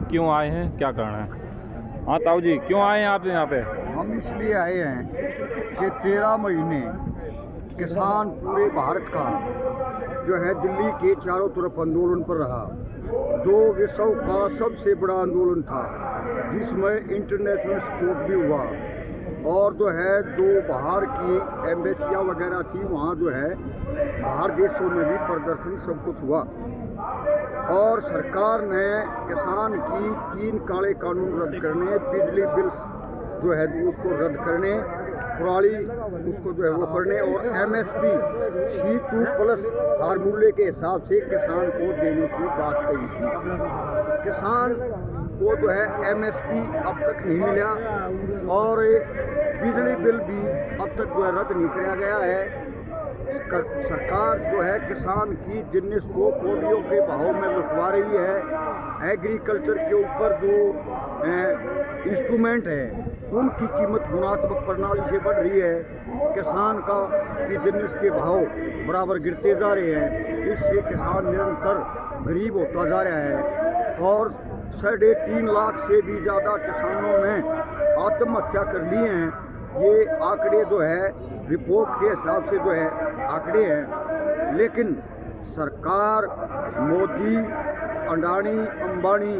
क्यों आए हैं, क्या करना है? हाँ ताऊ जी, क्यों आए हैं आप यहाँ पे? हम इसलिए आए हैं कि 13 महीने किसान पूरे भारत का जो है दिल्ली के चारों तरफ आंदोलन पर रहा, जो विश्व का सबसे बड़ा आंदोलन था, जिसमें इंटरनेशनल सपोर्ट भी हुआ और जो है जो बाहर की एम्बेसियाँ वगैरह थी वहाँ जो है बाहर देशों में भी प्रदर्शन सब कुछ हुआ। और सरकार ने किसान की 3 काले कानून रद्द करने, बिजली बिल जो है उसको रद्द करने, पराली उसको जो है वो करने और MSP C2+ फार्मूले के हिसाब से किसान को देने की बात कही थी। किसान को जो है MSP अब तक नहीं मिला और बिजली बिल भी अब तक जो है रद्द नहीं किया गया है। सरकार जो है किसान की जिन्नीस को कोडियों के भाव में लुटवा रही है। एग्रीकल्चर के ऊपर जो इंस्ट्रूमेंट है उनकी कीमत गुणात्मक प्रणाली से बढ़ रही है। किसान का की जिन्नीस के भाव बराबर गिरते जा रहे हैं। इससे किसान निरंतर गरीब होता जा रहा है और 3.5 लाख से भी ज़्यादा किसानों ने आत्महत्या कर ली हैं। ये आंकड़े जो है रिपोर्ट के हिसाब से जो है आंकड़े हैं, लेकिन सरकार मोदी, अडानी, अंबानी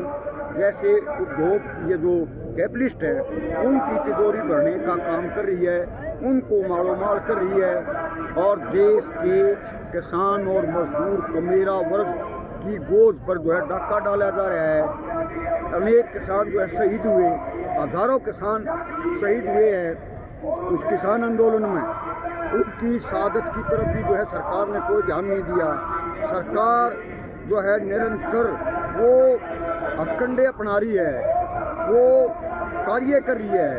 जैसे उद्योग ये जो कैपिटलिस्ट हैं उनकी तिजोरी भरने का काम कर रही है, उनको मालोमाल कर रही है और देश के किसान और मजदूर कमेरा वर्ग की गोद पर जो है डाका डाला जा रहा है। अनेक किसान जो है शहीद हुए, हजारों किसान शहीद हुए हैं उस किसान आंदोलन में। उसकी शहादत की तरफ भी जो है सरकार ने कोई ध्यान नहीं दिया। सरकार जो है निरंतर वो हथकंडे अपना रही है, वो कार्य कर रही है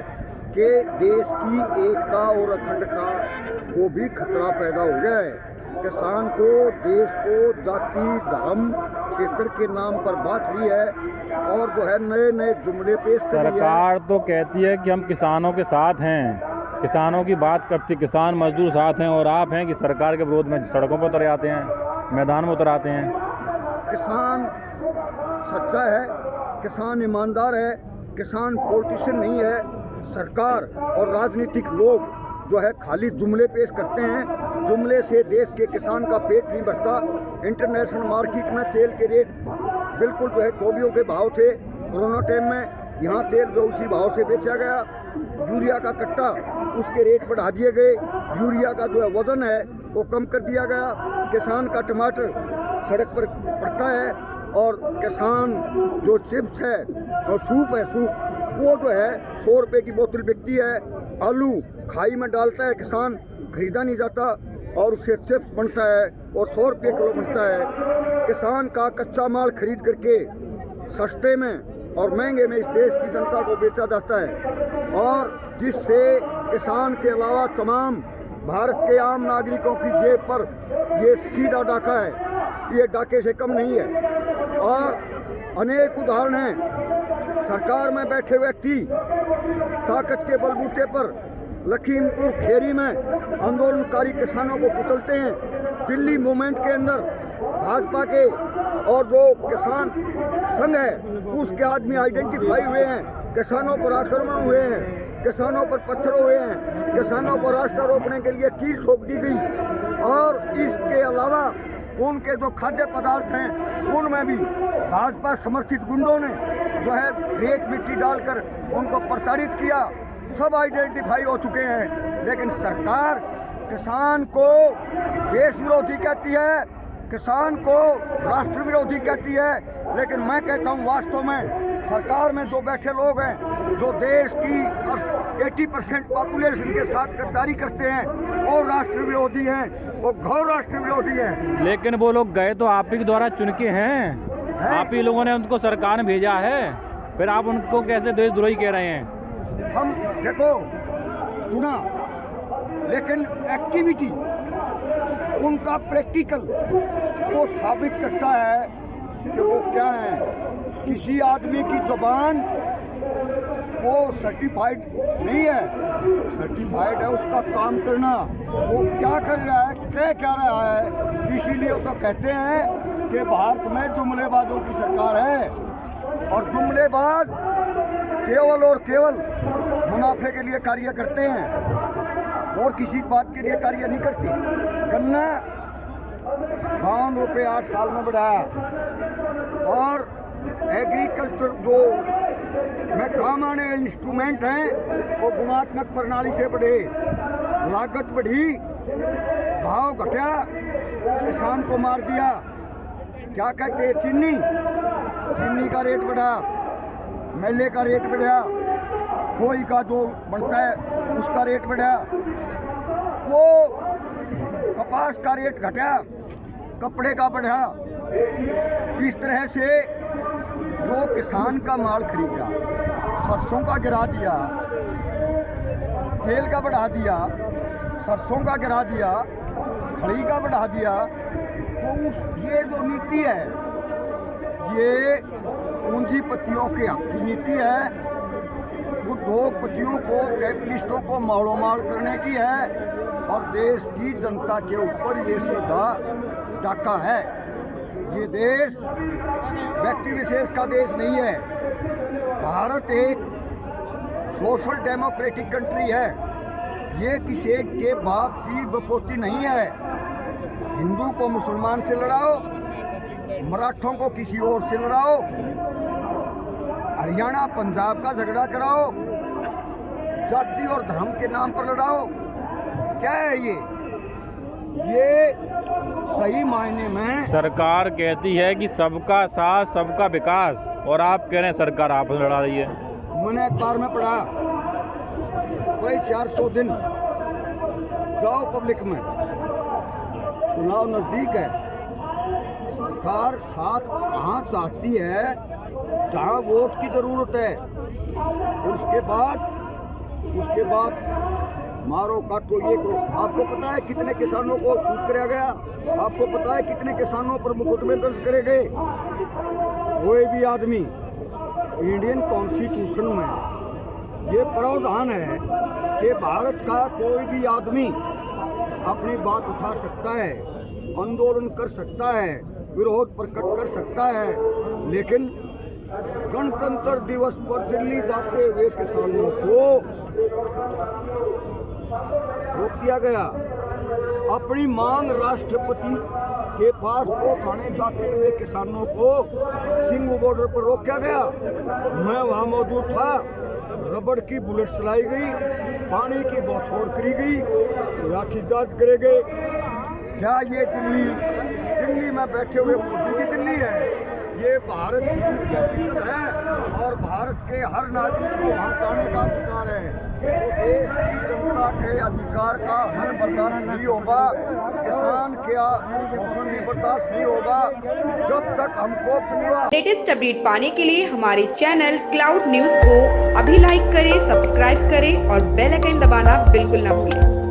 कि देश की एकता और अखंडता को भी खतरा पैदा हो गया है। किसान को, देश को जाति, धर्म, क्षेत्र के नाम पर बांट रही है और जो है नए नए जुमले पेश कर रही है। सरकार तो कहती है कि हम किसानों के साथ हैं, किसानों की बात करती, किसान मजदूर साथ हैं, और आप हैं कि सरकार के विरोध में सड़कों पर उतर आते हैं, मैदान में उतर आते हैं। किसान सच्चा है, किसान ईमानदार है, किसान पॉलिटिशियन नहीं है। सरकार और राजनीतिक लोग जो है खाली जुमले पेश करते हैं। जुमले से देश के किसान का पेट नहीं भरता। इंटरनेशनल मार्केट में तेल के रेट बिल्कुल जो है कोबियों के भाव थे कोरोना टाइम में, यहाँ तेल जो उसी भाव से बेचा गया। यूरिया का कट्टा उसके रेट बढ़ा दिए गए, यूरिया का जो है वजन है वो कम कर दिया गया। किसान का टमाटर सड़क पर पड़ता है और किसान जो चिप्स है और सूप है, सूप वो जो है 100 रुपये की बोतल बिकती है। आलू खाई में डालता है किसान, खरीदा नहीं जाता और उससे चिप्स बनता है और 100 रुपये किलो बनता है। किसान का कच्चा माल खरीद करके सस्ते में और महंगे में इस देश की जनता को बेचा जाता है और जिससे किसान के अलावा तमाम भारत के आम नागरिकों की जेब पर ये सीधा डाका है, ये डाके से कम नहीं है। और अनेक उदाहरण हैं। सरकार में बैठे व्यक्ति ताकत के बलबूते पर लखीमपुर खेरी में आंदोलनकारी किसानों को कुचलते हैं। दिल्ली मूवमेंट के अंदर भाजपा के और जो किसान संघ है उसके आदमी आइडेंटिफाई हुए हैं, किसानों पर आक्रमण हुए हैं, किसानों पर पत्थर हुए हैं, किसानों को रास्ता रोकने के लिए कील ठोक दी गई। और इसके अलावा उनके जो खाद्य पदार्थ हैं उनमें भी भाजपा समर्थित गुंडों ने जो है रेत मिट्टी डालकर उनको प्रताड़ित किया। सब आइडेंटिफाई हो चुके हैं, लेकिन सरकार किसान को देश विरोधी कहती है, किसान को राष्ट्र विरोधी कहती है। लेकिन मैं कहता हूँ वास्तव में सरकार में जो बैठे लोग हैं, जो देश की 80% पॉपुलेशन के साथ गद्दारी करते हैं, वो राष्ट्र विरोधी हैं, वो घोर राष्ट्र विरोधी हैं। लेकिन वो लोग गए तो आप ही के द्वारा चुन के हैं, आप ही लोगों ने उनको सरकार ने भेजा है, फिर आप उनको कैसे देशद्रोही कह रहे हैं? हम देखो चुना, लेकिन एक्टिविटी उनका प्रैक्टिकल वो साबित करता है कि वो क्या है। किसी आदमी की जुबान वो सर्टिफाइड नहीं है, सर्टिफाइड है उसका काम करना। वो क्या कर रहा है, क्या रहा है, इसीलिए तो कहते हैं कि भारत में जुमलेबाजों की सरकार है। और जुमलेबाज केवल और केवल मुनाफे के लिए कार्य करते हैं और किसी बात के लिए कार्य नहीं करते। गन्ना 52 रुपये 8 साल में बढ़ाया और एग्रीकल्चर जो में काम आने वाले इंस्ट्रूमेंट हैं वो गुणात्मक प्रणाली से बढ़े, लागत बढ़ी, भाव घटा, किसान को मार दिया। क्या कहते हैं, चीनी का रेट बढ़ा, मेले का रेट बढ़ा, खोई का जो बनता है उसका रेट बढ़ा, वो कपास का रेट घटा, कपड़े का बढ़ा। इस तरह से जो किसान का माल खरीदा, सरसों का गिरा दिया, तेल का बढ़ा दिया, सरसों का गिरा दिया, खड़ी का बढ़ा दिया। तो ये जो नीति है ये पूंजीपतियों के हक की नीति है, उद्योगपतियों को, कैपिटलिस्टों को मालोमाल करने की है और देश की जनता के ऊपर ये सीधा डाका है। ये देश व्यक्ति विशेष का देश नहीं है। भारत एक सोशल डेमोक्रेटिक कंट्री है। ये किसी के बाप की बपोती नहीं है। हिंदू को मुसलमान से लड़ाओ, मराठों को किसी और से लड़ाओ, हरियाणा पंजाब का झगड़ा कराओ, जाति और धर्म के नाम पर लड़ाओ। क्या है ये सही मायने में सरकार कहती है कि सबका साथ सबका विकास, और आप कह रहे हैं सरकार आपस में लड़ा रही है। मैंने अखबार में पढ़ा, वही 400 दिन जाओ पब्लिक में, चुनाव नजदीक है, सरकार साथ कहाँ चाहती है जहाँ वोट की जरूरत है, उसके बाद मारो काटो ये करो। आपको पता है कितने किसानों को सूट कराया गया? आपको पता है कितने किसानों पर मुकदमे दर्ज करे गए? कोई भी आदमी, इंडियन कॉन्स्टिट्यूशन में ये प्रावधान है कि भारत का कोई भी आदमी अपनी बात उठा सकता है, आंदोलन कर सकता है, विरोध प्रकट कर सकता है, लेकिन गणतंत्र दिवस पर दिल्ली जाते हुए किसानों को रोक दिया गया। अपनी मांग राष्ट्रपति के पास पहुंचाने जाते हुए किसानों को सिंघू बॉर्डर पर रोका गया। मैं वहां मौजूद था। रबड़ की बुलेट चलाई गई, पानी की बौछार करी गई, लाठीचार्ज करे गए। क्या ये दिल्ली में बैठे हुए मोदी की दिल्ली है? ये भारत की कैपिटल है और भारत के हर नागरिक को वहाँ जाने का अधिकार है। तो देश की जनता के अधिकार का हनन बर्दाश्त नहीं होगा, किसान का शोषण भी बर्दाश्त नहीं होगा जब तक हमको पूरा। लेटेस्ट अपडेट पाने के लिए हमारे चैनल क्लाउड न्यूज को अभी लाइक करें, सब्सक्राइब करें और बेल आइकन दबाना बिल्कुल ना भूलें।